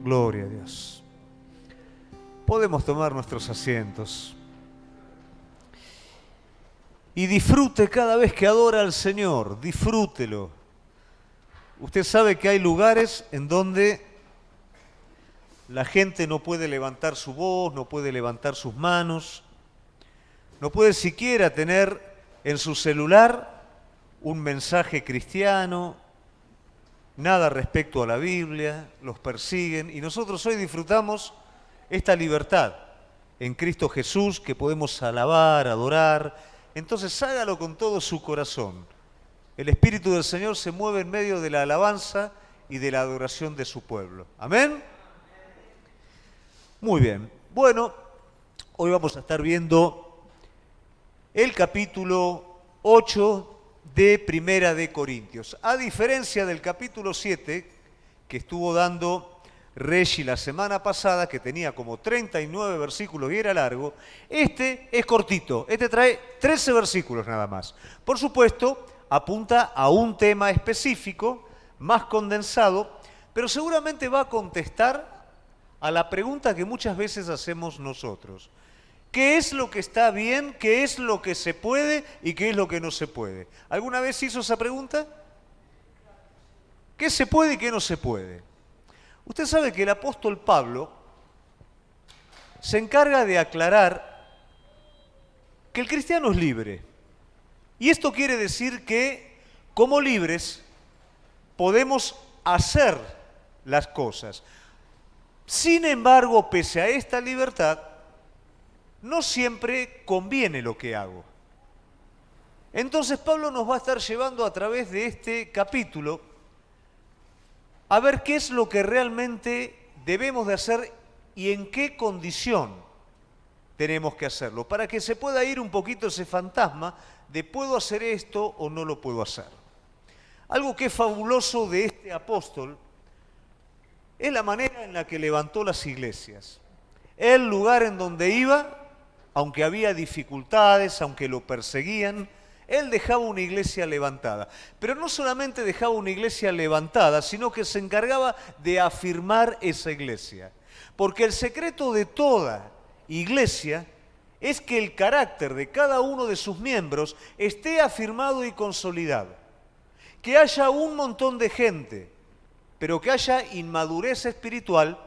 Gloria a Dios. Podemos tomar nuestros asientos. Y disfrute cada vez que adora al Señor, disfrútelo. Usted sabe que hay lugares en donde la gente no puede levantar su voz, no puede levantar sus manos, no puede siquiera tener en su celular un mensaje cristiano, nada respecto a la Biblia, los persiguen y nosotros hoy disfrutamos esta libertad en Cristo Jesús que podemos alabar, adorar. Entonces hágalo con todo su corazón. El Espíritu del Señor se mueve en medio de la alabanza y de la adoración de su pueblo. ¿Amén? Muy bien. Bueno, hoy vamos a estar viendo el capítulo 8 de Primera de Corintios. A diferencia del capítulo 7 que estuvo dando Reggie la semana pasada, que tenía como 39 versículos y era largo, este es cortito, este trae 13 versículos nada más. Por supuesto, apunta a un tema específico, más condensado, pero seguramente va a contestar a la pregunta que muchas veces hacemos nosotros. ¿Qué es lo que está bien? ¿Qué es lo que se puede? ¿Y qué es lo que no se puede? ¿Alguna vez hizo esa pregunta? ¿Qué se puede y qué no se puede? Usted sabe que el apóstol Pablo se encarga de aclarar que el cristiano es libre. Y esto quiere decir que, como libres, podemos hacer las cosas. Sin embargo, pese a esta libertad, no siempre conviene lo que hago. Entonces Pablo nos va a estar llevando a través de este capítulo a ver qué es lo que realmente debemos de hacer y en qué condición tenemos que hacerlo, para que se pueda ir un poquito ese fantasma de ¿puedo hacer esto o no lo puedo hacer? Algo que es fabuloso de este apóstol es la manera en la que levantó las iglesias. El lugar en donde iba, aunque había dificultades, aunque lo perseguían, él dejaba una iglesia levantada. Pero no solamente dejaba una iglesia levantada, sino que se encargaba de afirmar esa iglesia. Porque el secreto de toda iglesia es que el carácter de cada uno de sus miembros esté afirmado y consolidado. Que haya un montón de gente, pero que haya inmadurez espiritual,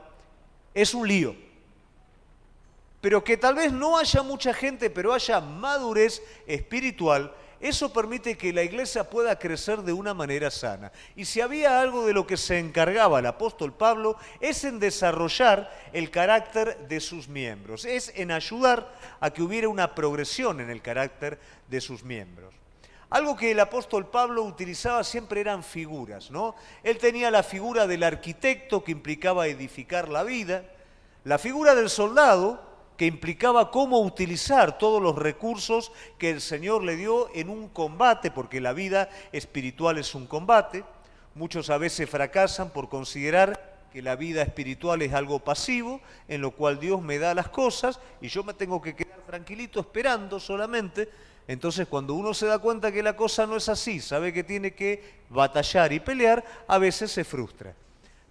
es un lío. Pero que tal vez no haya mucha gente, pero haya madurez espiritual, eso permite que la iglesia pueda crecer de una manera sana. Y si había algo de lo que se encargaba el apóstol Pablo, es en desarrollar el carácter de sus miembros, es en ayudar a que hubiera una progresión en el carácter de sus miembros. Algo que el apóstol Pablo utilizaba siempre eran figuras, ¿no? Él tenía la figura del arquitecto, que implicaba edificar la vida, la figura del soldado, que implicaba cómo utilizar todos los recursos que el Señor le dio en un combate, porque la vida espiritual es un combate. Muchos a veces fracasan por considerar que la vida espiritual es algo pasivo, en lo cual Dios me da las cosas y yo me tengo que quedar tranquilito esperando solamente. Entonces, cuando uno se da cuenta que la cosa no es así, sabe que tiene que batallar y pelear, a veces se frustra.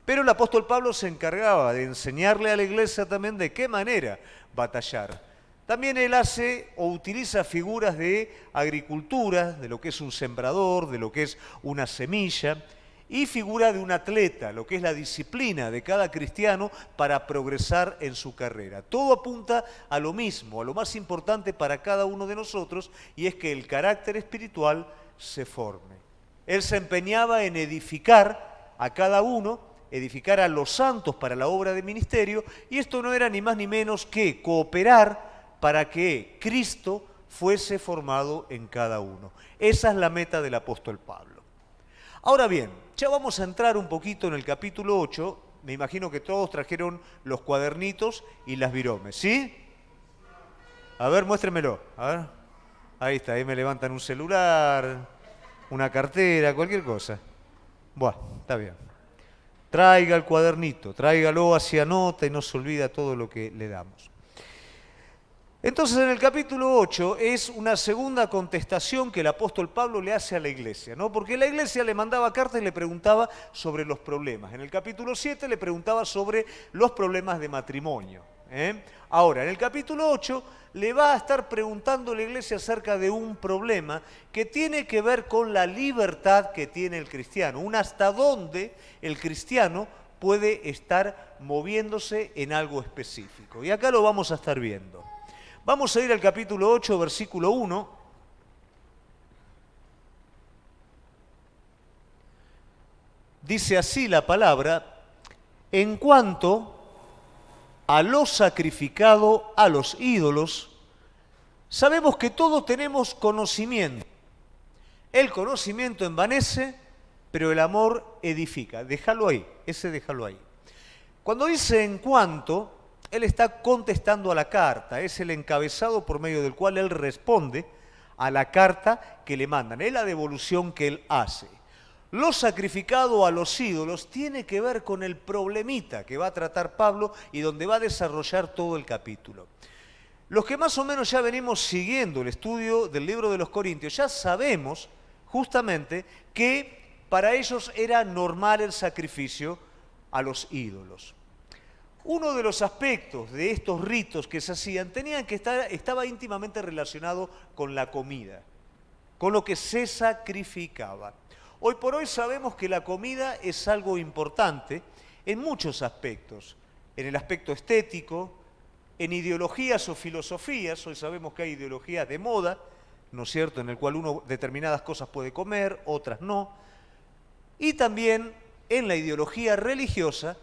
Pero el apóstol Pablo se encargaba de enseñarle a la iglesia también de qué manera batallar. También él hace o utiliza figuras de agricultura, de lo que es un sembrador, de lo que es una semilla, y figura de un atleta, lo que es la disciplina de cada cristiano para progresar en su carrera. Todo apunta a lo mismo, a lo más importante para cada uno de nosotros, y es que el carácter espiritual se forme. Él se empeñaba en edificar a cada uno, edificar a los santos para la obra de ministerio, y esto no era ni más ni menos que cooperar para que Cristo fuese formado en cada uno. Esa es la meta del apóstol Pablo. Ahora bien, ya vamos a entrar un poquito en el capítulo 8, me imagino que todos trajeron los cuadernitos y las viromes, ¿sí? A ver, muéstremelo, a ver. Ahí está, ahí me levantan un celular, una cartera, cualquier cosa. Bueno, está bien. Traiga el cuadernito, tráigalo, así anota y no se olvida todo lo que le damos. Entonces en el capítulo 8 es una segunda contestación que el apóstol Pablo le hace a la iglesia, ¿no? Porque la iglesia le mandaba cartas y le preguntaba sobre los problemas. En el capítulo 7 le preguntaba sobre los problemas de matrimonio. Ahora, en el capítulo 8 le va a estar preguntando a la iglesia acerca de un problema que tiene que ver con la libertad que tiene el cristiano, un hasta dónde el cristiano puede estar moviéndose en algo específico. Y acá lo vamos a estar viendo. Vamos a ir al capítulo 8, versículo 1. Dice así la palabra: en cuanto a lo sacrificado a los ídolos, sabemos que todos tenemos conocimiento. El conocimiento envanece, pero el amor edifica. Déjalo ahí, ese déjalo ahí. Cuando dice en cuanto, él está contestando a la carta, es el encabezado por medio del cual él responde a la carta que le mandan, es la devolución que él hace. Lo sacrificado a los ídolos tiene que ver con el problemita que va a tratar Pablo y donde va a desarrollar todo el capítulo. Los que más o menos ya venimos siguiendo el estudio del libro de los Corintios, ya sabemos justamente que para ellos era normal el sacrificio a los ídolos. Uno de los aspectos de estos ritos que se hacían estaba íntimamente relacionado con la comida, con lo que se sacrificaba. Hoy por hoy sabemos que la comida es algo importante en muchos aspectos, en el aspecto estético, en ideologías o filosofías. Hoy sabemos que hay ideologías de moda, ¿no es cierto?, en el cual uno determinadas cosas puede comer, otras no. Y también en la ideología religiosa,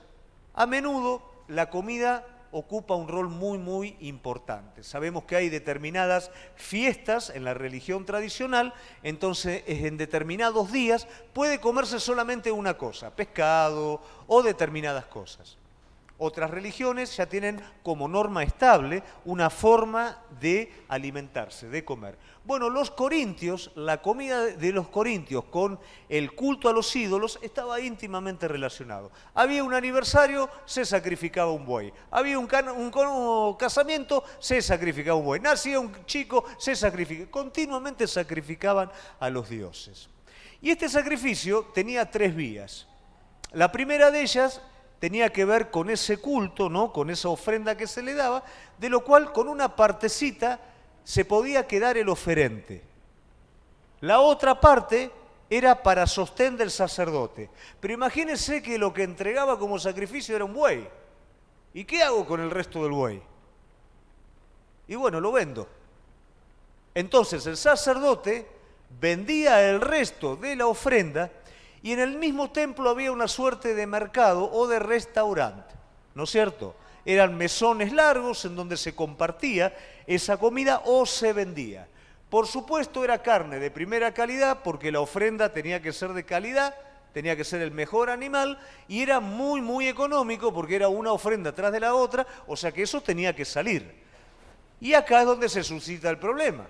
a menudo la comida ocupa un rol muy importante. Sabemos que hay determinadas fiestas en la religión tradicional, entonces en determinados días puede comerse solamente una cosa, pescado o determinadas cosas. Otras religiones ya tienen como norma estable una forma de alimentarse, de comer. Bueno, los corintios, la comida de los corintios con el culto a los ídolos estaba íntimamente relacionado. Había un aniversario, se sacrificaba un buey. Había un casamiento, se sacrificaba un buey. Nacía un chico, se sacrificaba. Continuamente sacrificaban a los dioses. Y este sacrificio tenía 3 vías. La primera de ellas tenía que ver con ese culto, ¿no?, con esa ofrenda que se le daba, de lo cual con una partecita se podía quedar el oferente. La otra parte era para sostén del sacerdote. Pero imagínense que lo que entregaba como sacrificio era un buey. ¿Y qué hago con el resto del buey? Y bueno, lo vendo. Entonces el sacerdote vendía el resto de la ofrenda. Y en el mismo templo había una suerte de mercado o de restaurante, ¿no es cierto? Eran mesones largos en donde se compartía esa comida o se vendía. Por supuesto era carne de primera calidad porque la ofrenda tenía que ser de calidad, tenía que ser el mejor animal y era muy económico porque era una ofrenda tras de la otra, o sea que eso tenía que salir. Y acá es donde se suscita el problema.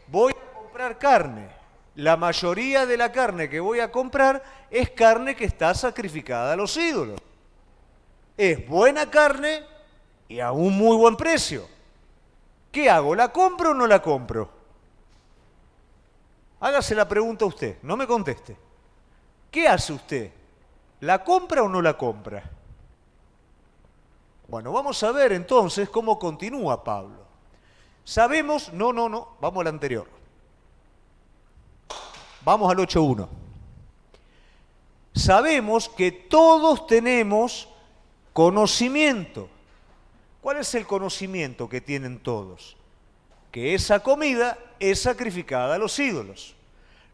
Voy a comprar carne. La mayoría de la carne que voy a comprar es carne que está sacrificada a los ídolos. Es buena carne y a un muy buen precio. ¿Qué hago? ¿La compro o no la compro? Hágase la pregunta usted, no me conteste. ¿Qué hace usted? ¿La compra o no la compra? Bueno, vamos a ver entonces cómo continúa Pablo. Sabemos, vamos al anterior. Vamos al 8.1. Sabemos que todos tenemos conocimiento. ¿Cuál es el conocimiento que tienen todos? Que esa comida es sacrificada a los ídolos.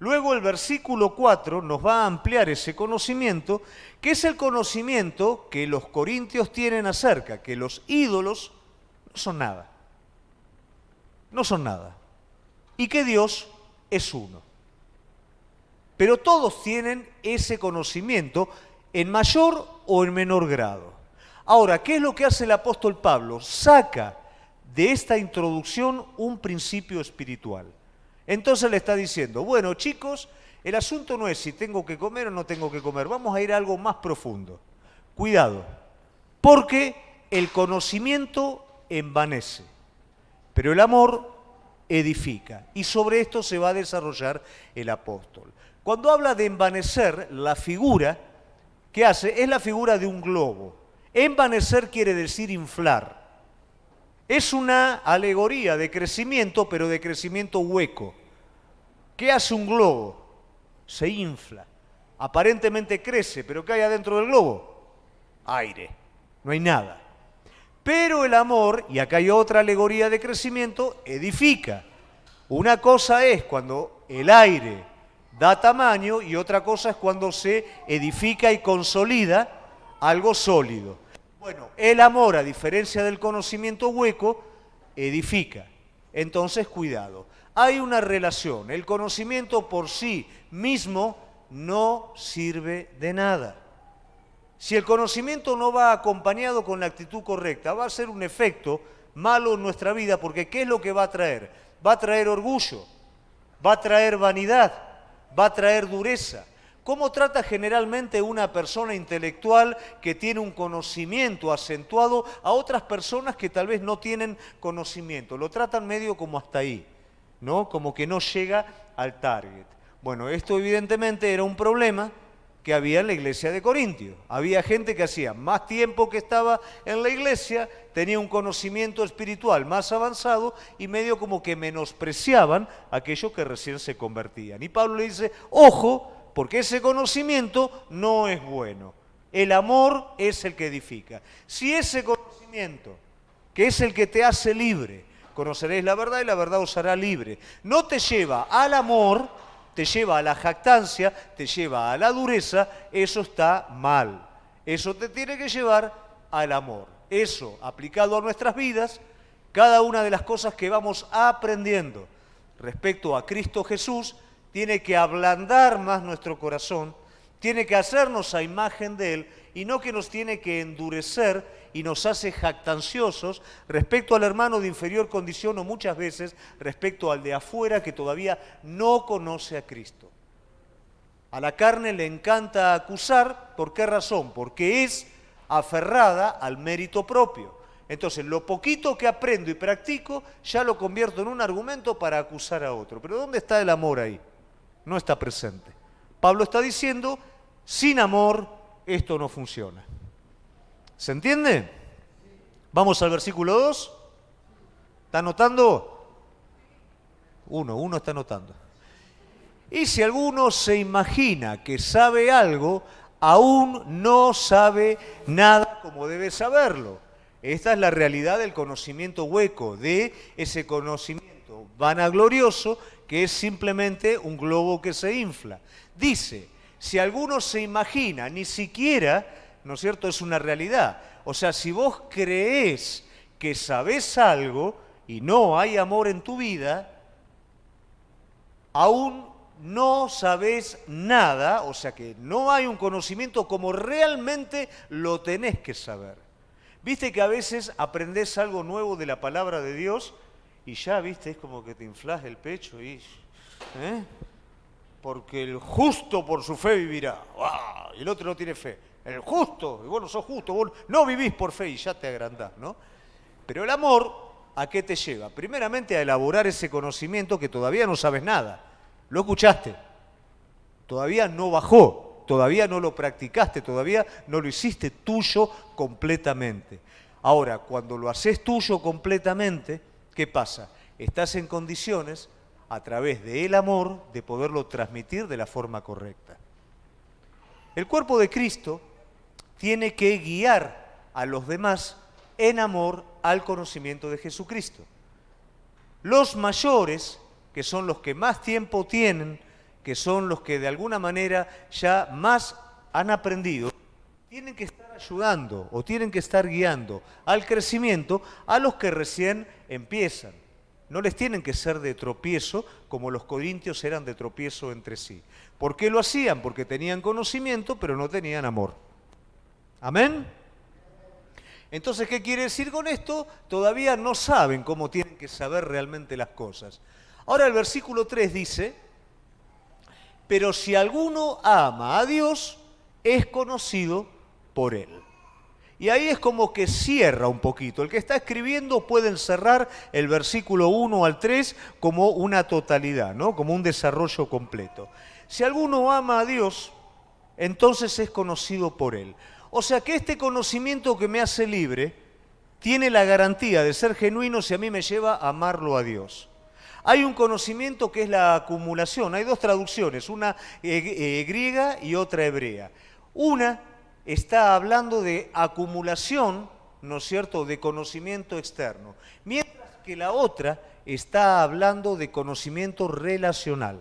Luego el versículo 4 nos va a ampliar ese conocimiento, que es el conocimiento que los corintios tienen acerca, que los ídolos no son nada. No son nada. Y que Dios es uno. Pero todos tienen ese conocimiento en mayor o en menor grado. Ahora, ¿qué es lo que hace el apóstol Pablo? Saca de esta introducción un principio espiritual. Entonces le está diciendo, bueno chicos, el asunto no es si tengo que comer o no tengo que comer, vamos a ir a algo más profundo. Cuidado, porque el conocimiento envanece. pero el amor edifica. Y sobre esto se va a desarrollar el apóstol. Cuando habla de envanecer, la figura que hace es la figura de un globo. Envanecer quiere decir inflar. Es una alegoría de crecimiento, pero de crecimiento hueco. ¿Qué hace un globo? Se infla. Aparentemente crece, pero ¿qué hay adentro del globo? Aire. No hay nada. Pero el amor, y acá hay otra alegoría de crecimiento, edifica. Una cosa es cuando el aire da tamaño y otra cosa es cuando se edifica y consolida algo sólido. Bueno, el amor, a diferencia del conocimiento hueco, edifica. Entonces, cuidado. Hay una relación. El conocimiento por sí mismo no sirve de nada. Si el conocimiento no va acompañado con la actitud correcta, va a ser un efecto malo en nuestra vida, porque ¿qué es lo que va a traer? Va a traer orgullo, va a traer vanidad, va a traer dureza. ¿Cómo trata generalmente una persona intelectual que tiene un conocimiento acentuado a otras personas que tal vez no tienen conocimiento? Lo tratan medio como hasta ahí, ¿no? Como que no llega al target. Bueno, esto evidentemente era un problema que había en la iglesia de Corintio. Había gente que hacía más tiempo que estaba en la iglesia, tenía un conocimiento espiritual más avanzado y medio como que menospreciaban a aquellos que recién se convertían. Y Pablo le dice, ojo, porque ese conocimiento no es bueno. El amor es el que edifica. Si ese conocimiento, que es el que te hace libre, conoceréis la verdad y la verdad os hará libre, no te lleva al amor, te lleva a la jactancia, te lleva a la dureza, eso está mal. Eso te tiene que llevar al amor. Eso, aplicado a nuestras vidas, cada una de las cosas que vamos aprendiendo respecto a Cristo Jesús, tiene que ablandar más nuestro corazón, tiene que hacernos a imagen de Él y no que nos tiene que endurecer y nos hace jactanciosos respecto al hermano de inferior condición o muchas veces respecto al de afuera que todavía no conoce a Cristo. A la carne le encanta acusar, ¿por qué razón? Porque es aferrada al mérito propio. Entonces, lo poquito que aprendo y practico ya lo convierto en un argumento para acusar a otro. Pero ¿dónde está el amor ahí? No está presente. Pablo está diciendo, sin amor esto no funciona. ¿Se entiende? Vamos al versículo 2. ¿Está anotando? Uno está anotando. Y si alguno se imagina que sabe algo, aún no sabe nada como debe saberlo. Esta es la realidad del conocimiento hueco, de ese conocimiento vanaglorioso que es simplemente un globo que se infla. Dice, si alguno se imagina, ni siquiera, ¿no es cierto?, es una realidad. O sea, si vos creés que sabés algo y no hay amor en tu vida, aún no sabés nada, o sea que no hay un conocimiento como realmente lo tenés que saber. Viste que a veces aprendés algo nuevo de la palabra de Dios y ya, viste, es como que te inflás el pecho y... Porque el justo por su fe vivirá. ¡Wow! Y el otro no tiene fe. El justo, y vos no sos justo, vos no vivís por fe y ya te agrandás, ¿no? Pero el amor, ¿a qué te lleva? Primeramente a elaborar ese conocimiento que todavía no sabes nada. Lo escuchaste, todavía no bajó, todavía no lo practicaste, todavía no lo hiciste tuyo completamente. Ahora, cuando lo haces tuyo completamente, ¿qué pasa? Estás en condiciones, a través del amor, de poderlo transmitir de la forma correcta. El cuerpo de Cristo tiene que guiar a los demás en amor al conocimiento de Jesucristo. Los mayores, que son los que más tiempo tienen, que son los que de alguna manera ya más han aprendido, tienen que estar ayudando o tienen que estar guiando al crecimiento a los que recién empiezan. No les tienen que ser de tropiezo como los corintios eran de tropiezo entre sí. ¿Por qué lo hacían? Porque tenían conocimiento pero no tenían amor. ¿Amén? Entonces, ¿qué quiere decir con esto? Todavía no saben cómo tienen que saber realmente las cosas. Ahora el versículo 3 dice, pero si alguno ama a Dios, es conocido por Él. Y ahí es como que cierra un poquito. El que está escribiendo puede encerrar el versículo 1 al 3 como una totalidad, ¿no? Como un desarrollo completo. Si alguno ama a Dios, entonces es conocido por Él. O sea que este conocimiento que me hace libre tiene la garantía de ser genuino si a mí me lleva a amarlo a Dios. Hay un conocimiento que es la acumulación. Hay dos traducciones, una griega y otra hebrea. Una está hablando de acumulación, ¿no es cierto?, de conocimiento externo, mientras que la otra está hablando de conocimiento relacional.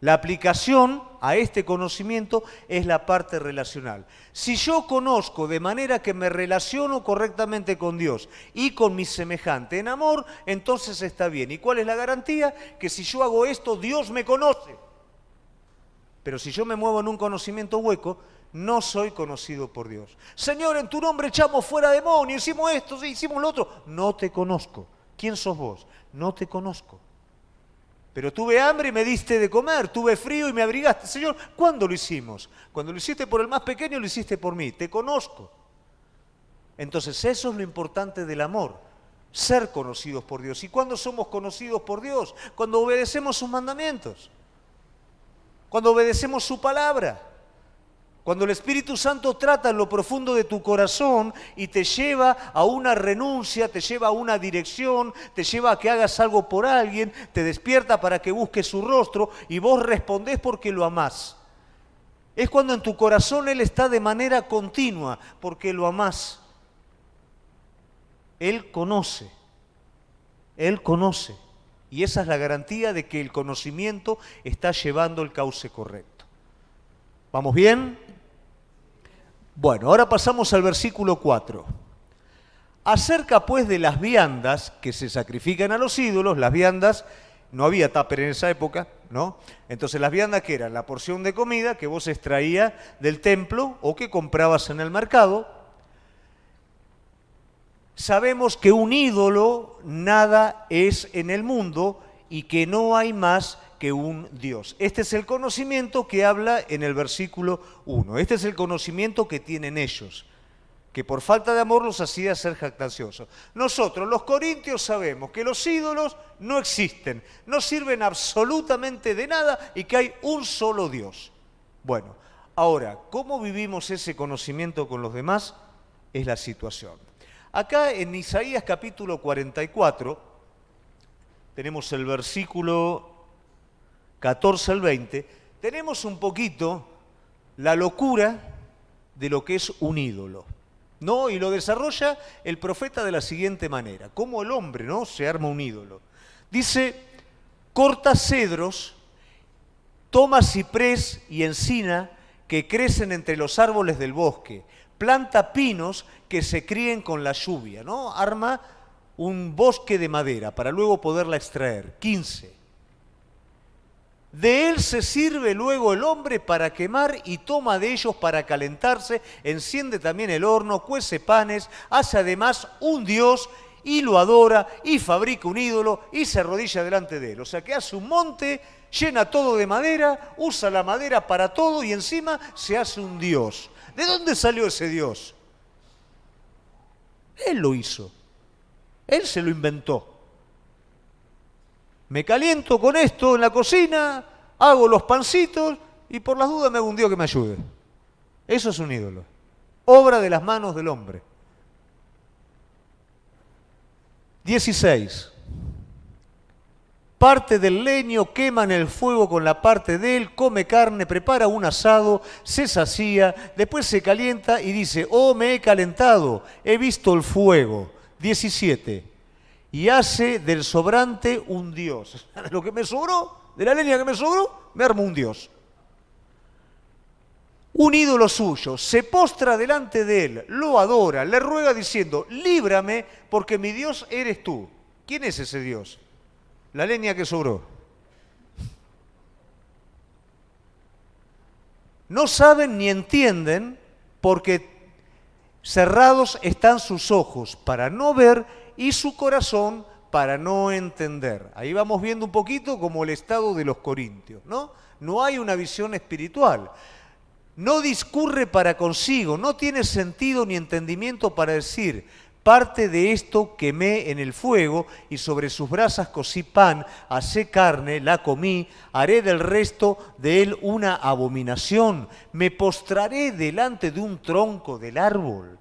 La aplicación a este conocimiento es la parte relacional. Si yo conozco de manera que me relaciono correctamente con Dios y con mi semejante en amor, entonces está bien. ¿Y cuál es la garantía? Que si yo hago esto, Dios me conoce. Pero si yo me muevo en un conocimiento hueco, no soy conocido por Dios. Señor, en tu nombre echamos fuera demonios, hicimos esto, hicimos lo otro. No te conozco. ¿Quién sos vos? No te conozco. Pero tuve hambre y me diste de comer, tuve frío y me abrigaste. Señor, ¿cuándo lo hicimos? Cuando lo hiciste por el más pequeño, lo hiciste por mí. Te conozco. Entonces eso es lo importante del amor, ser conocidos por Dios. ¿Y cuándo somos conocidos por Dios? Cuando obedecemos sus mandamientos, cuando obedecemos su palabra. Cuando el Espíritu Santo trata en lo profundo de tu corazón y te lleva a una renuncia, te lleva a una dirección, te lleva a que hagas algo por alguien, te despierta para que busques su rostro y vos respondés porque lo amás. Es cuando en tu corazón Él está de manera continua porque lo amás. Él conoce. Él conoce. Y esa es la garantía de que el conocimiento está llevando el cauce correcto. ¿Vamos bien? Bueno, ahora pasamos al versículo 4. Acerca pues de las viandas que se sacrifican a los ídolos, las viandas, no había tupper en esa época, ¿no? Entonces las viandas que eran la porción de comida que vos extraías del templo o que comprabas en el mercado. Sabemos que un ídolo nada es en el mundo y que no hay más que un Dios. Este es el conocimiento que habla en el versículo 1. Este es el conocimiento que tienen ellos, que por falta de amor los hacía ser jactanciosos. Nosotros, los corintios, sabemos que los ídolos no existen, no sirven absolutamente de nada y que hay un solo Dios. Bueno, ahora, ¿cómo vivimos ese conocimiento con los demás? Es la situación. Acá en Isaías capítulo 44, tenemos el versículo 14 al 20, tenemos un poquito la locura de lo que es un ídolo, ¿no? Y lo desarrolla el profeta de la siguiente manera, cómo el hombre, ¿no?, se arma un ídolo. Dice, corta cedros, toma ciprés y encina que crecen entre los árboles del bosque, planta pinos que se críen con la lluvia, ¿no? Arma un bosque de madera para luego poderla extraer. 15. De él se sirve luego el hombre para quemar y toma de ellos para calentarse, enciende también el horno, cuece panes, hace además un dios y lo adora y fabrica un ídolo y se arrodilla delante de él. O sea que hace un monte, llena todo de madera, usa la madera para todo y encima se hace un dios. ¿De dónde salió ese dios? Él lo hizo. Él se lo inventó. Me caliento con esto en la cocina, hago los pancitos y por las dudas me hago un Dios que me ayude. Eso es un ídolo. Obra de las manos del hombre. 16. Parte del leño, quema en el fuego con la parte de él, come carne, prepara un asado, se sacía, después se calienta y dice, oh, me he calentado, he visto el fuego. 17. Y hace del sobrante un dios. Lo que me sobró, de la leña que me sobró, me armo un dios. Un ídolo suyo, se postra delante de él, lo adora, le ruega diciendo, líbrame porque mi Dios eres tú. ¿Quién es ese Dios? La leña que sobró. No saben ni entienden porque cerrados están sus ojos para no ver y su corazón para no entender. Ahí vamos viendo un poquito como el estado de los corintios, ¿no? No hay una visión espiritual. no discurre para consigo, no tiene sentido ni entendimiento para decir, parte de esto quemé en el fuego y sobre sus brasas cocí pan, asé carne, la comí, haré del resto de él una abominación, me postraré delante de un tronco del árbol.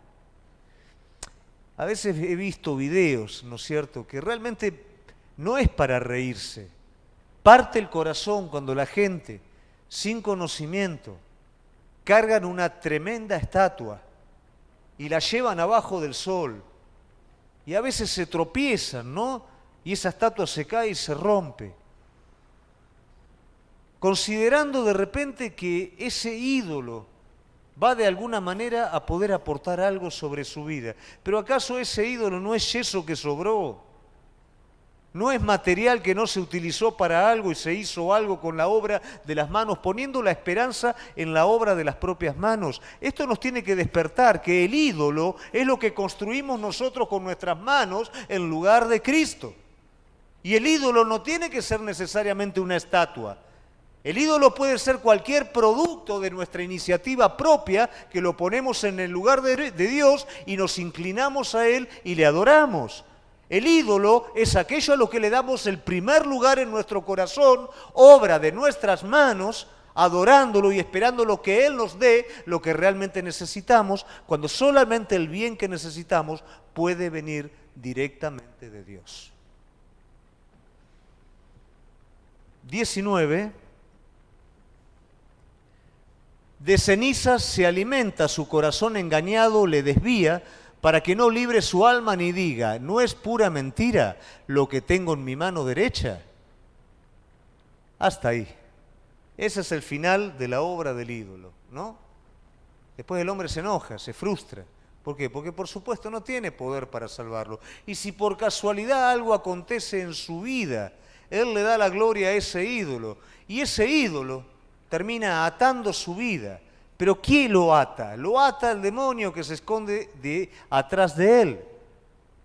A veces he visto videos, ¿no es cierto?, que realmente no es para reírse. Parte el corazón cuando la gente, sin conocimiento, cargan una tremenda estatua y la llevan abajo del sol. Y a veces se tropiezan, ¿no? Y esa estatua se cae y se rompe. Considerando de repente que ese ídolo va de alguna manera a poder aportar algo sobre su vida. Pero ¿acaso ese ídolo no es yeso que sobró? ¿No es material que no se utilizó para algo y se hizo algo con la obra de las manos, poniendo la esperanza en la obra de las propias manos? Esto nos tiene que despertar, que el ídolo es lo que construimos nosotros con nuestras manos en lugar de Cristo. Y el ídolo no tiene que ser necesariamente una estatua. El ídolo puede ser cualquier producto de nuestra iniciativa propia que lo ponemos en el lugar de Dios y nos inclinamos a Él y le adoramos. El ídolo es aquello a lo que le damos el primer lugar en nuestro corazón, obra de nuestras manos, adorándolo y esperando lo que Él nos dé, lo que realmente necesitamos, cuando solamente el bien que necesitamos puede venir directamente de Dios. 19. De cenizas se alimenta, su corazón engañado le desvía, para que no libre su alma ni diga, ¿no es pura mentira lo que tengo en mi mano derecha? Hasta ahí. Ese es el final de la obra del ídolo, ¿no? Después el hombre se enoja, se frustra. ¿Por qué? Porque por supuesto no tiene poder para salvarlo. Y si por casualidad algo acontece en su vida, él le da la gloria a ese ídolo. Y ese ídolo termina atando su vida. Pero ¿quién lo ata? Lo ata el demonio que se esconde atrás de él.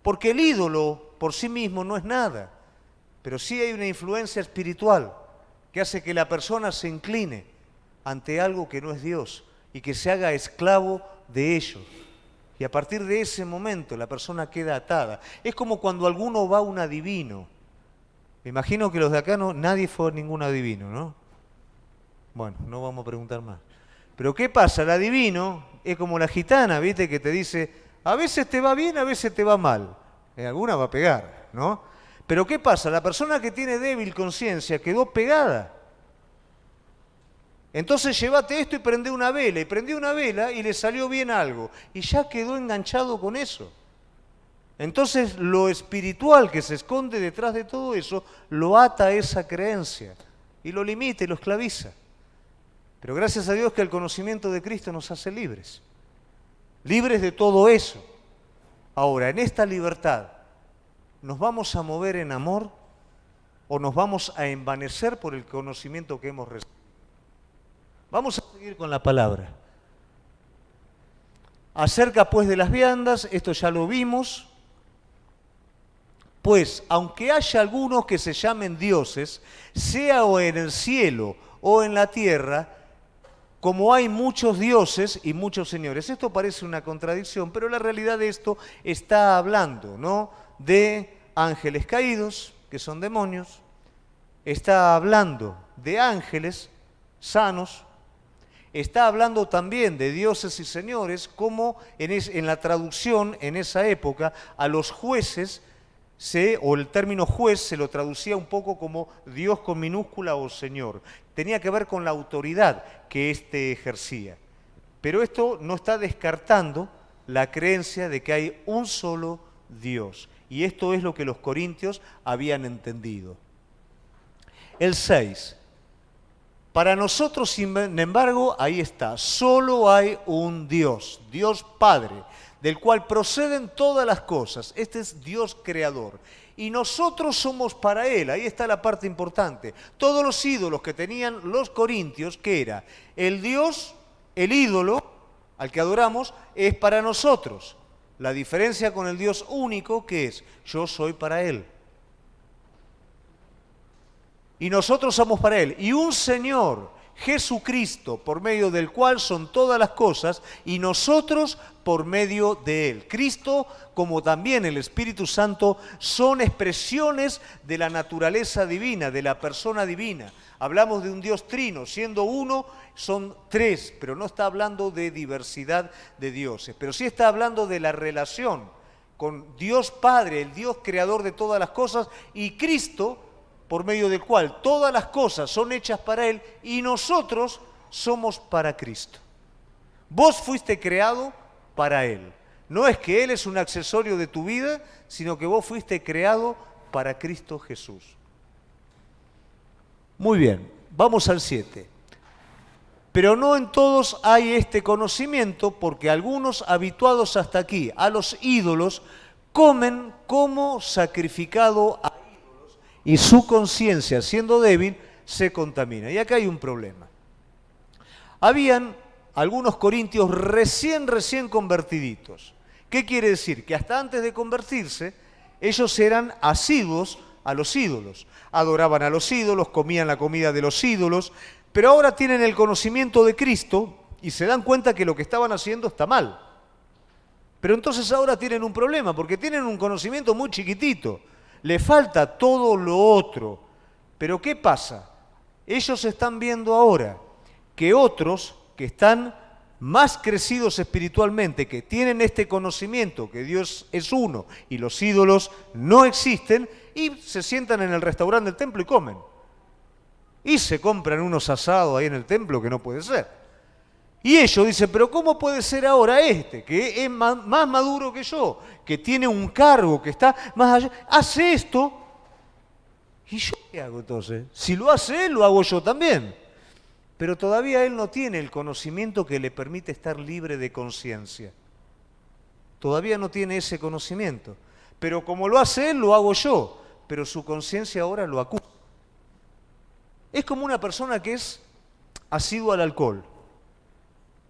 Porque el ídolo por sí mismo no es nada. Pero sí hay una influencia espiritual que hace que la persona se incline ante algo que no es Dios y que se haga esclavo de ello. Y a partir de ese momento la persona queda atada. Es como cuando alguno va a un adivino. Me imagino que los de acá nadie fue a ningún adivino, ¿no? Bueno, no vamos a preguntar más. Pero ¿qué pasa? El adivino es como la gitana, ¿viste? Que te dice, a veces te va bien, a veces te va mal. En alguna va a pegar, ¿no? Pero ¿qué pasa? La persona que tiene débil conciencia quedó pegada. Entonces llévate esto y prende una vela. Y prendió una vela y le salió bien algo. Y ya quedó enganchado con eso. Entonces lo espiritual que se esconde detrás de todo eso lo ata a esa creencia. Y lo limita y lo esclaviza. Pero gracias a Dios que el conocimiento de Cristo nos hace libres. Libres de todo eso. Ahora, en esta libertad, ¿nos vamos a mover en amor o nos vamos a envanecer por el conocimiento que hemos recibido? Vamos a seguir con la palabra. Acerca pues de las viandas, esto ya lo vimos. Pues, aunque haya algunos que se llamen dioses, sea o en el cielo o en la tierra, como hay muchos dioses y muchos señores. Esto parece una contradicción, pero la realidad de esto está hablando, ¿no?, de ángeles caídos, que son demonios, está hablando de ángeles sanos, está hablando también de dioses y señores, como en la traducción en esa época a los jueces, o el término juez se lo traducía un poco como Dios con minúscula o Señor. Tenía que ver con la autoridad que éste ejercía. Pero esto no está descartando la creencia de que hay un solo Dios. Y esto es lo que los corintios habían entendido. El 6. Para nosotros, sin embargo, ahí está, solo hay un Dios, Dios Padre, del cual proceden todas las cosas. Este es Dios creador. Y nosotros somos para Él, ahí está la parte importante. Todos los ídolos que tenían los corintios, ¿qué era? El Dios, el ídolo al que adoramos, es para nosotros. La diferencia con el Dios único, ¿qué es? Yo soy para Él. Y nosotros somos para Él. Y un Señor, Jesucristo, por medio del cual son todas las cosas, y nosotros por medio de Él. Cristo, como también el Espíritu Santo, son expresiones de la naturaleza divina, de la persona divina. Hablamos de un Dios trino, siendo uno, son tres, pero no está hablando de diversidad de dioses, pero sí está hablando de la relación con Dios Padre, el Dios creador de todas las cosas, y Cristo, por medio del cual todas las cosas son hechas para Él y nosotros somos para Cristo. Vos fuiste creado para Él. No es que Él es un accesorio de tu vida, sino que vos fuiste creado para Cristo Jesús. Muy bien, vamos al 7. Pero no en todos hay este conocimiento, porque algunos habituados hasta aquí a los ídolos comen como sacrificado a y su conciencia, siendo débil, se contamina. Y acá hay un problema. Habían algunos corintios recién convertiditos. ¿Qué quiere decir? Que hasta antes de convertirse, ellos eran asiduos a los ídolos. Adoraban a los ídolos, comían la comida de los ídolos, pero ahora tienen el conocimiento de Cristo y se dan cuenta que lo que estaban haciendo está mal. Pero entonces ahora tienen un problema, porque tienen un conocimiento muy chiquitito. Le falta todo lo otro. Pero ¿qué pasa? Ellos están viendo ahora que otros que están más crecidos espiritualmente, que tienen este conocimiento que Dios es uno y los ídolos no existen, y se sientan en el restaurante del templo y comen. Y se compran unos asados ahí en el templo que no puede ser. Y ellos dicen, pero ¿cómo puede ser ahora este, que es más maduro que yo, que tiene un cargo, que está más allá, hace esto? ¿Y yo qué hago entonces? Si lo hace él, lo hago yo también. Pero todavía él no tiene el conocimiento que le permite estar libre de conciencia. Todavía no tiene ese conocimiento. Pero como lo hace él, lo hago yo. Pero su conciencia ahora lo acusa. Es como una persona que es asidua al alcohol.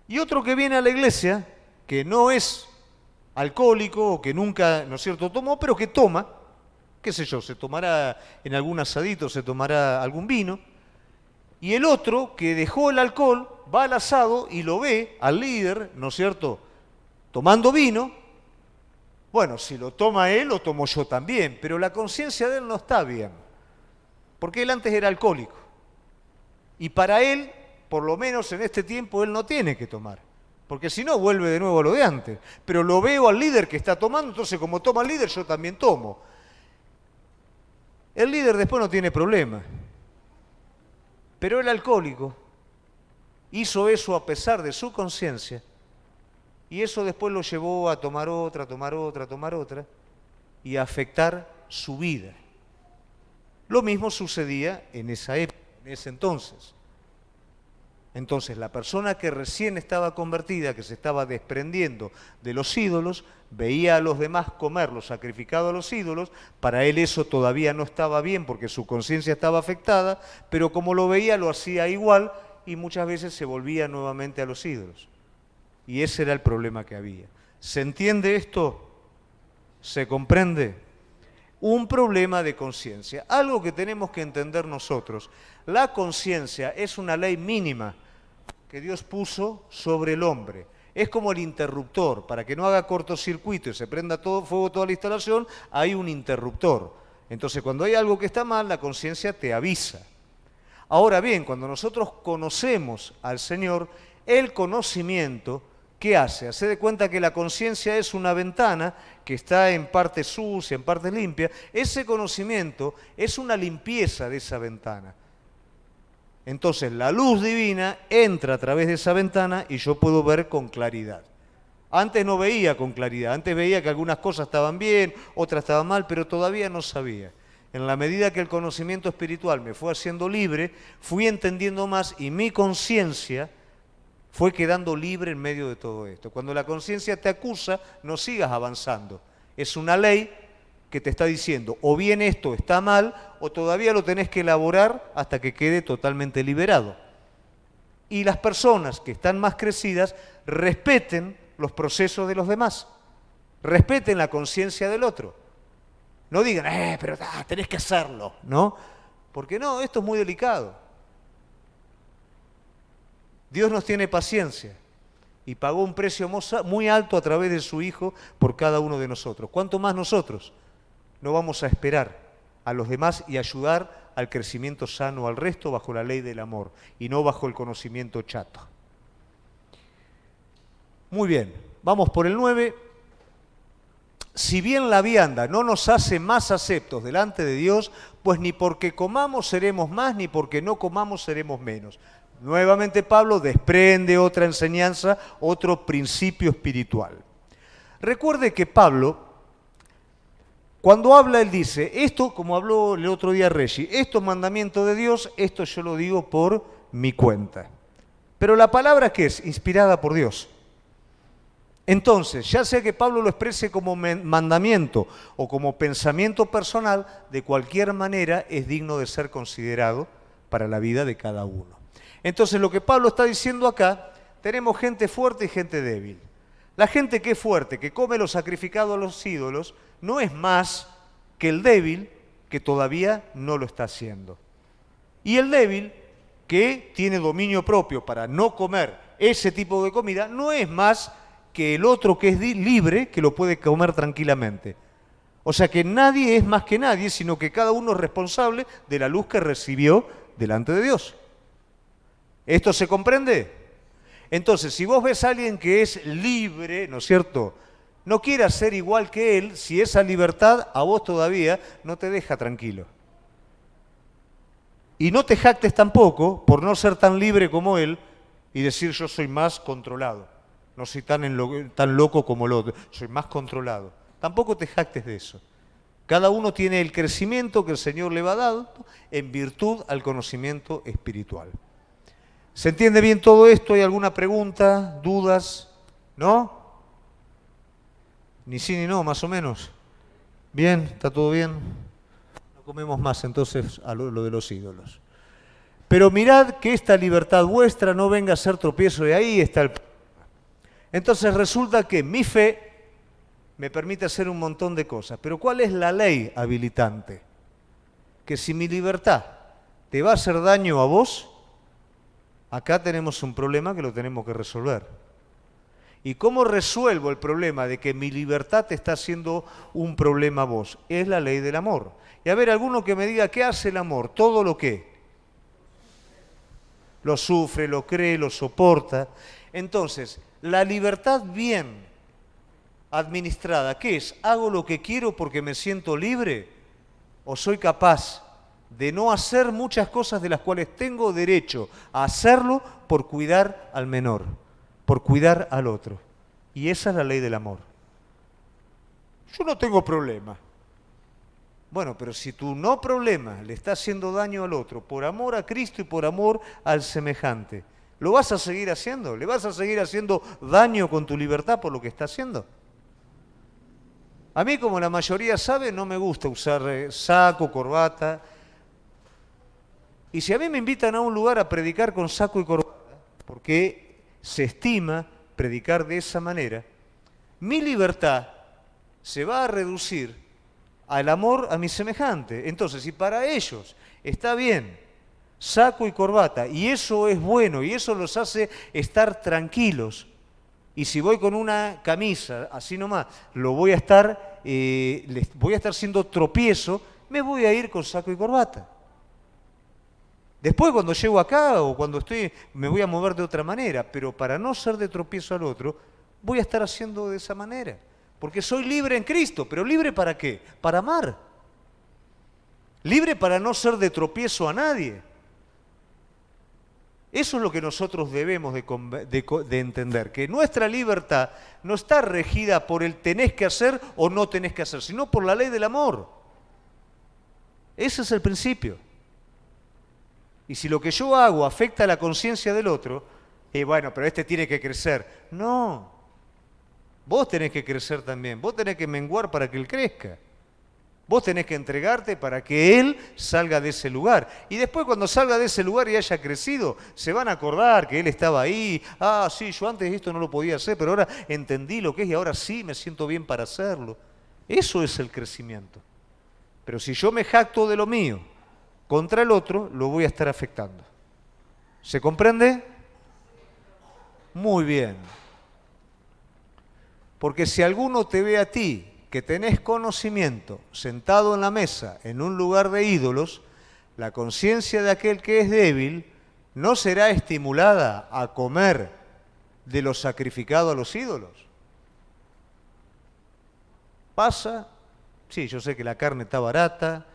Y otro que viene a la iglesia, que no es alcohólico o que nunca, ¿no es cierto?, tomó, pero que toma, qué sé yo, se tomará en algún asadito, se tomará algún vino. Y el otro que dejó el alcohol va al asado y lo ve al líder, ¿no es cierto?, tomando vino. Bueno, si lo toma él, lo tomo yo también, pero la conciencia de él no está bien, porque él antes era alcohólico. Y para él, por lo menos en este tiempo, él no tiene que tomar, porque si no vuelve de nuevo a lo de antes. Pero lo veo al líder que está tomando, entonces como toma el líder, yo también tomo. El líder después no tiene problema, pero el alcohólico hizo eso a pesar de su conciencia, y eso después lo llevó a tomar otra, a tomar otra, a tomar otra, y a afectar su vida. Lo mismo sucedía en esa época, en ese entonces. Entonces, la persona que recién estaba convertida, que se estaba desprendiendo de los ídolos, veía a los demás comer lo sacrificado a los ídolos. Para él eso todavía no estaba bien porque su conciencia estaba afectada, pero como lo veía lo hacía igual y muchas veces se volvía nuevamente a los ídolos. Y ese era el problema que había. ¿Se entiende esto? ¿Se comprende? Un problema de conciencia, algo que tenemos que entender nosotros. La conciencia es una ley mínima que Dios puso sobre el hombre. Es como el interruptor, para que no haga cortocircuito y se prenda todo fuego toda la instalación, hay un interruptor. Entonces, cuando hay algo que está mal, la conciencia te avisa. Ahora bien, cuando nosotros conocemos al Señor, el conocimiento, ¿qué hace? Hace de cuenta que la conciencia es una ventana que está en parte sucia, en parte limpia. Ese conocimiento es una limpieza de esa ventana. Entonces la luz divina entra a través de esa ventana y yo puedo ver con claridad. Antes no veía con claridad, antes veía que algunas cosas estaban bien, otras estaban mal, pero todavía no sabía. En la medida que el conocimiento espiritual me fue haciendo libre, fui entendiendo más y mi conciencia fue quedando libre en medio de todo esto. Cuando la conciencia te acusa, no sigas avanzando. Es una ley que te está diciendo, o bien esto está mal, o todavía lo tenés que elaborar hasta que quede totalmente liberado. Y las personas que están más crecidas respeten los procesos de los demás, respeten la conciencia del otro. No digan, pero tenés que hacerlo, ¿no? Porque no, esto es muy delicado. Dios nos tiene paciencia y pagó un precio muy alto a través de su Hijo por cada uno de nosotros. ¿Cuánto más nosotros no vamos a esperar a los demás y ayudar al crecimiento sano al resto bajo la ley del amor y no bajo el conocimiento chato? Muy bien, vamos por el 9. Si bien la vianda no nos hace más aceptos delante de Dios, pues ni porque comamos seremos más, ni porque no comamos seremos menos. Nuevamente Pablo desprende otra enseñanza, otro principio espiritual. Recuerde que Pablo, cuando habla, él dice, esto, como habló el otro día Reggie, esto es mandamiento de Dios, esto yo lo digo por mi cuenta. Pero la palabra, ¿qué es? Inspirada por Dios. Entonces, ya sea que Pablo lo exprese como mandamiento o como pensamiento personal, de cualquier manera es digno de ser considerado para la vida de cada uno. Entonces, lo que Pablo está diciendo acá, tenemos gente fuerte y gente débil. La gente que es fuerte, que come lo sacrificado a los ídolos, no es más que el débil que todavía no lo está haciendo. Y el débil que tiene dominio propio para no comer ese tipo de comida, no es más que el otro que es libre, que lo puede comer tranquilamente. O sea que nadie es más que nadie, sino que cada uno es responsable de la luz que recibió delante de Dios. ¿Esto se comprende? Entonces, si vos ves a alguien que es libre, ¿no es cierto?, no quieras ser igual que él, si esa libertad a vos todavía no te deja tranquilo. Y no te jactes tampoco por no ser tan libre como él y decir yo soy más controlado. No soy tan loco como el otro, soy más controlado. Tampoco te jactes de eso. Cada uno tiene el crecimiento que el Señor le va dando en virtud al conocimiento espiritual. ¿Se entiende bien todo esto? ¿Hay alguna pregunta, dudas? ¿No? Ni sí ni no, más o menos. Bien, ¿está todo bien? No comemos más entonces a lo de los ídolos. Pero mirad que esta libertad vuestra no venga a ser tropiezo, y ahí está el problema. Entonces resulta que mi fe me permite hacer un montón de cosas. Pero ¿cuál es la ley habilitante? Que si mi libertad te va a hacer daño a vos, acá tenemos un problema que lo tenemos que resolver. ¿Y cómo resuelvo el problema de que mi libertad te está haciendo un problema a vos? Es la ley del amor. Y a ver, alguno que me diga, ¿qué hace el amor? Todo lo que lo sufre, lo cree, lo soporta. Entonces, la libertad bien administrada, ¿qué es? ¿Hago lo que quiero porque me siento libre? ¿O soy capaz de no hacer muchas cosas de las cuales tengo derecho a hacerlo por cuidar al menor, por cuidar al otro? Y esa es la ley del amor. Yo no tengo problema. Bueno, pero si tu no problema le está haciendo daño al otro por amor a Cristo y por amor al semejante, ¿lo vas a seguir haciendo? ¿Le vas a seguir haciendo daño con tu libertad por lo que está haciendo? A mí, como la mayoría sabe, no me gusta usar saco, corbata. Y si a mí me invitan a un lugar a predicar con saco y corbata, porque se estima predicar de esa manera, mi libertad se va a reducir al amor a mi semejante. Entonces, si para ellos está bien saco y corbata, y eso es bueno, y eso los hace estar tranquilos, y si voy con una camisa, así nomás, les voy a estar siendo tropiezo, me voy a ir con saco y corbata. Después, cuando llego acá o cuando estoy, me voy a mover de otra manera, pero para no ser de tropiezo al otro, voy a estar haciendo de esa manera. Porque soy libre en Cristo, pero ¿libre para qué? Para amar. Libre para no ser de tropiezo a nadie. Eso es lo que nosotros debemos de entender, que nuestra libertad no está regida por el tenés que hacer o no tenés que hacer, sino por la ley del amor. Ese es el principio. Y si lo que yo hago afecta a la conciencia del otro, bueno, pero este tiene que crecer. No, vos tenés que crecer también, vos tenés que menguar para que él crezca. Vos tenés que entregarte para que él salga de ese lugar. Y después cuando salga de ese lugar y haya crecido, se van a acordar que él estaba ahí. Ah, sí, yo antes esto no lo podía hacer, pero ahora entendí lo que es y ahora sí me siento bien para hacerlo. Eso es el crecimiento. Pero si yo me jacto de lo mío contra el otro, lo voy a estar afectando. ¿Se comprende? Muy bien. Porque si alguno te ve a ti, que tenés conocimiento, sentado en la mesa, en un lugar de ídolos, la conciencia de aquel que es débil no será estimulada a comer de lo sacrificado a los ídolos. Pasa, sí, yo sé que la carne está barata,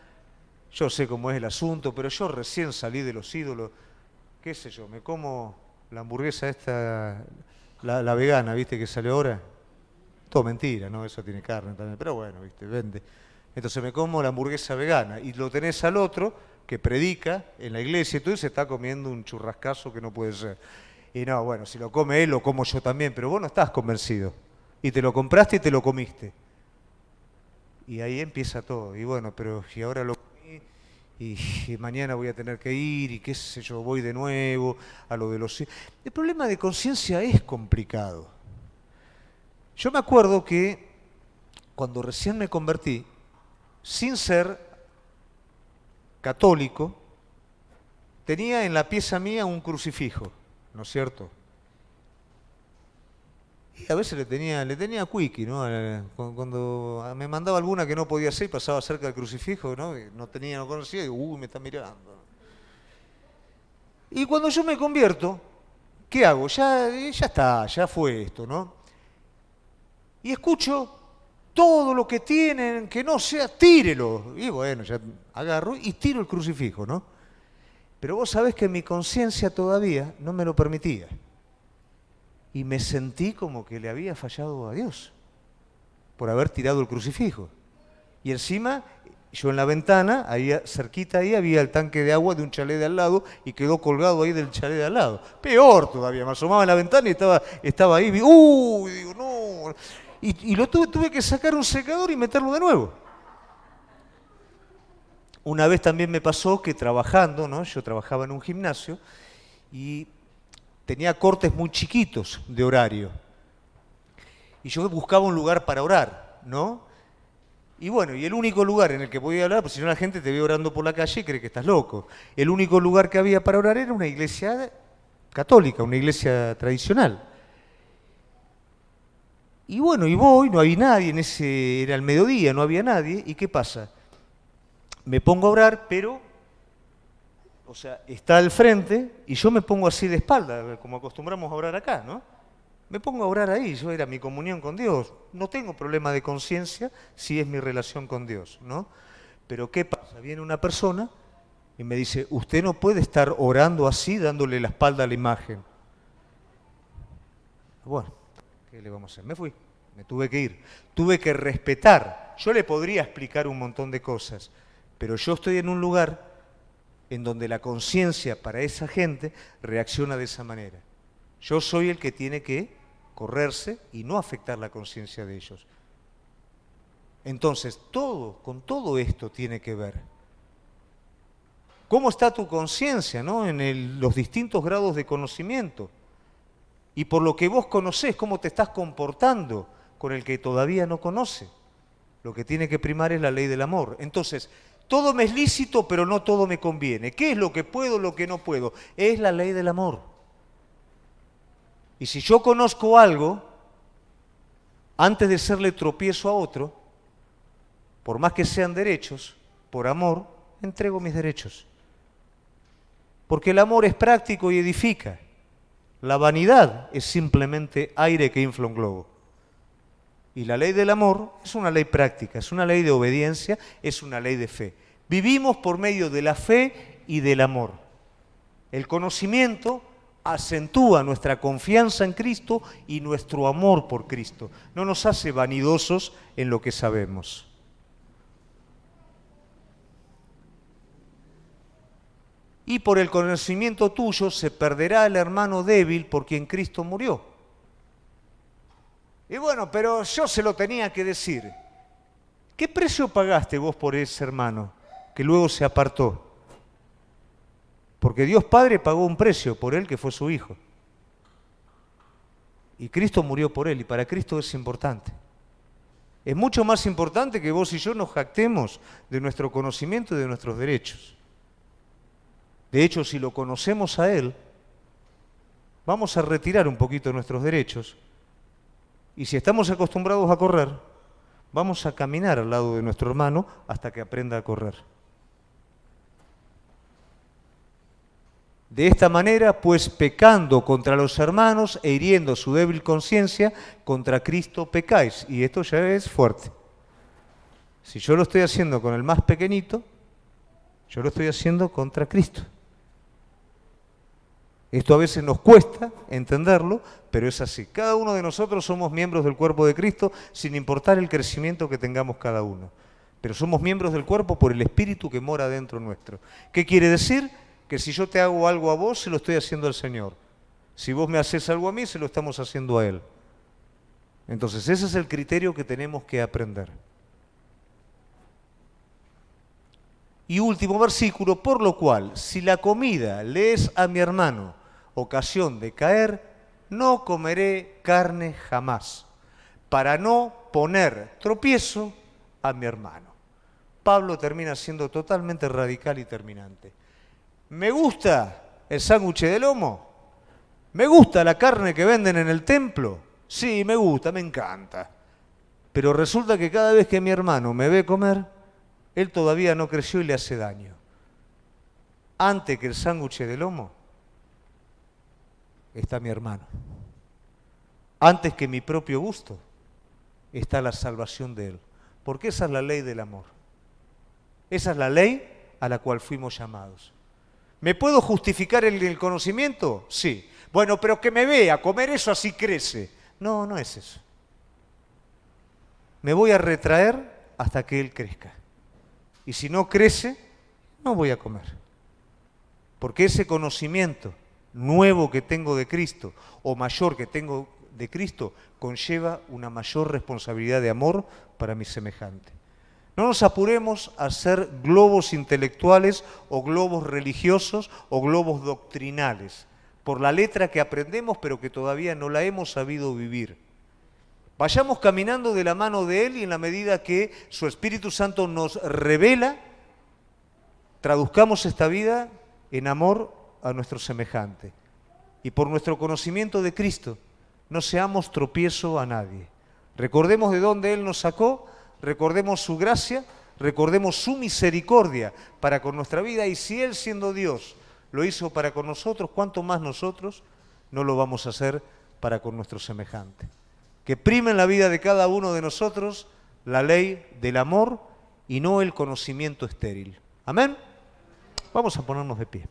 yo sé cómo es el asunto, pero yo recién salí de los ídolos, qué sé yo, me como la hamburguesa esta, la vegana, ¿viste? Que sale ahora. Todo mentira, ¿no? Eso tiene carne también, pero bueno, ¿viste? Vende. Entonces me como la hamburguesa vegana y lo tenés al otro que predica en la iglesia y todo y se está comiendo un churrascazo que no puede ser. Y no, bueno, si lo come él, lo como yo también, pero vos no estás convencido. Y te lo compraste y te lo comiste. Y ahí empieza todo. Y bueno, pero si ahora lo comí y mañana voy a tener que ir y qué sé yo, voy de nuevo a lo de los... El problema de conciencia es complicado. Yo me acuerdo que cuando recién me convertí, sin ser católico, tenía en la pieza mía un crucifijo, ¿no es cierto? Y a veces le tenía cuiqui, ¿no? Cuando me mandaba alguna que no podía hacer y pasaba cerca del crucifijo, ¿no? Y no conocía, y digo, me está mirando. Y cuando yo me convierto, ¿qué hago? Ya está, ya fue esto, ¿no? Y escucho todo lo que tienen, que no sea, tírelo. Y bueno, ya agarro y tiro el crucifijo, ¿no? Pero vos sabés que mi conciencia todavía no me lo permitía. Y me sentí como que le había fallado a Dios por haber tirado el crucifijo. Y encima, yo en la ventana, ahí cerquita ahí, había el tanque de agua de un chalet de al lado y quedó colgado ahí del chalet de al lado. Peor todavía, me asomaba en la ventana y estaba ahí. ¡Uy! Digo, no. Y lo tuve que sacar un secador y meterlo de nuevo. Una vez también me pasó que trabajando, ¿no? Yo trabajaba en un gimnasio y tenía cortes muy chiquitos de horario. Y yo buscaba un lugar para orar, ¿no? Y bueno, y el único lugar en el que podía orar, pues si no la gente te ve orando por la calle y cree que estás loco. El único lugar que había para orar era una iglesia católica, una iglesia tradicional. Y bueno, y voy, no había nadie, era el mediodía, no había nadie, ¿y qué pasa? Me pongo a orar, pero, o sea, está al frente y yo me pongo así de espalda, como acostumbramos a orar acá, ¿no? Me pongo a orar ahí, yo era mi comunión con Dios. No tengo problema de conciencia si es mi relación con Dios, ¿no? Pero ¿qué pasa? Viene una persona y me dice, usted no puede estar orando así, dándole la espalda a la imagen. Bueno, ¿qué le vamos a hacer? Me fui, me tuve que ir. Tuve que respetar. Yo le podría explicar un montón de cosas, pero yo estoy en un lugar en donde la conciencia para esa gente reacciona de esa manera. Yo soy el que tiene que correrse y no afectar la conciencia de ellos. Entonces, con todo esto tiene que ver. ¿Cómo está tu conciencia, ¿no? En los distintos grados de conocimiento? Y por lo que vos conocés, cómo te estás comportando con el que todavía no conoce. Lo que tiene que primar es la ley del amor. Entonces, todo me es lícito, pero no todo me conviene. ¿Qué es lo que puedo, lo que no puedo? Es la ley del amor. Y si yo conozco algo, antes de serle tropiezo a otro, por más que sean derechos, por amor, entrego mis derechos. Porque el amor es práctico y edifica. La vanidad es simplemente aire que infla un globo. Y la ley del amor es una ley práctica, es una ley de obediencia, es una ley de fe. Vivimos por medio de la fe y del amor. El conocimiento acentúa nuestra confianza en Cristo y nuestro amor por Cristo. No nos hace vanidosos en lo que sabemos. Y por el conocimiento tuyo se perderá el hermano débil por quien Cristo murió. Y bueno, pero yo se lo tenía que decir. ¿Qué precio pagaste vos por ese hermano que luego se apartó? Porque Dios Padre pagó un precio por él que fue su Hijo. Y Cristo murió por él y para Cristo es importante. Es mucho más importante que vos y yo nos jactemos de nuestro conocimiento y de nuestros derechos. De hecho, si lo conocemos a Él, vamos a retirar un poquito nuestros derechos y si estamos acostumbrados a correr, vamos a caminar al lado de nuestro hermano hasta que aprenda a correr. De esta manera, pues pecando contra los hermanos e hiriendo su débil conciencia, contra Cristo pecáis. Y esto ya es fuerte. Si yo lo estoy haciendo con el más pequeñito, yo lo estoy haciendo contra Cristo. Esto a veces nos cuesta entenderlo, pero es así. Cada uno de nosotros somos miembros del cuerpo de Cristo, sin importar el crecimiento que tengamos cada uno. Pero somos miembros del cuerpo por el Espíritu que mora dentro nuestro. ¿Qué quiere decir? Que si yo te hago algo a vos, se lo estoy haciendo al Señor. Si vos me haces algo a mí, se lo estamos haciendo a Él. Entonces, ese es el criterio que tenemos que aprender. Y último versículo, por lo cual, si la comida le es a mi hermano ocasión de caer, no comeré carne jamás, para no poner tropiezo a mi hermano. Pablo termina siendo totalmente radical y terminante. ¿Me gusta el sándwich de lomo? ¿Me gusta la carne que venden en el templo? Sí, me gusta, me encanta. Pero resulta que cada vez que mi hermano me ve comer, él todavía no creció y le hace daño. Antes que el sándwich de lomo, está mi hermano. Antes que mi propio gusto, está la salvación de él. Porque esa es la ley del amor. Esa es la ley a la cual fuimos llamados. ¿Me puedo justificar en el conocimiento? Sí. Bueno, pero que me vea comer eso así crece. No, no es eso. Me voy a retraer hasta que él crezca. Y si no crece, no voy a comer. Porque ese conocimiento nuevo que tengo de Cristo, o mayor que tengo de Cristo, conlleva una mayor responsabilidad de amor para mi semejante. No nos apuremos a ser globos intelectuales o globos religiosos o globos doctrinales, por la letra que aprendemos pero que todavía no la hemos sabido vivir. Vayamos caminando de la mano de Él y en la medida que su Espíritu Santo nos revela, traduzcamos esta vida en amor a nuestro semejante. Y por nuestro conocimiento de Cristo, no seamos tropiezo a nadie. Recordemos de dónde Él nos sacó, recordemos su gracia, recordemos su misericordia para con nuestra vida y si Él siendo Dios lo hizo para con nosotros, ¿cuánto más nosotros no lo vamos a hacer para con nuestro semejante? Que prime en la vida de cada uno de nosotros la ley del amor y no el conocimiento estéril. Amén. Vamos a ponernos de pie.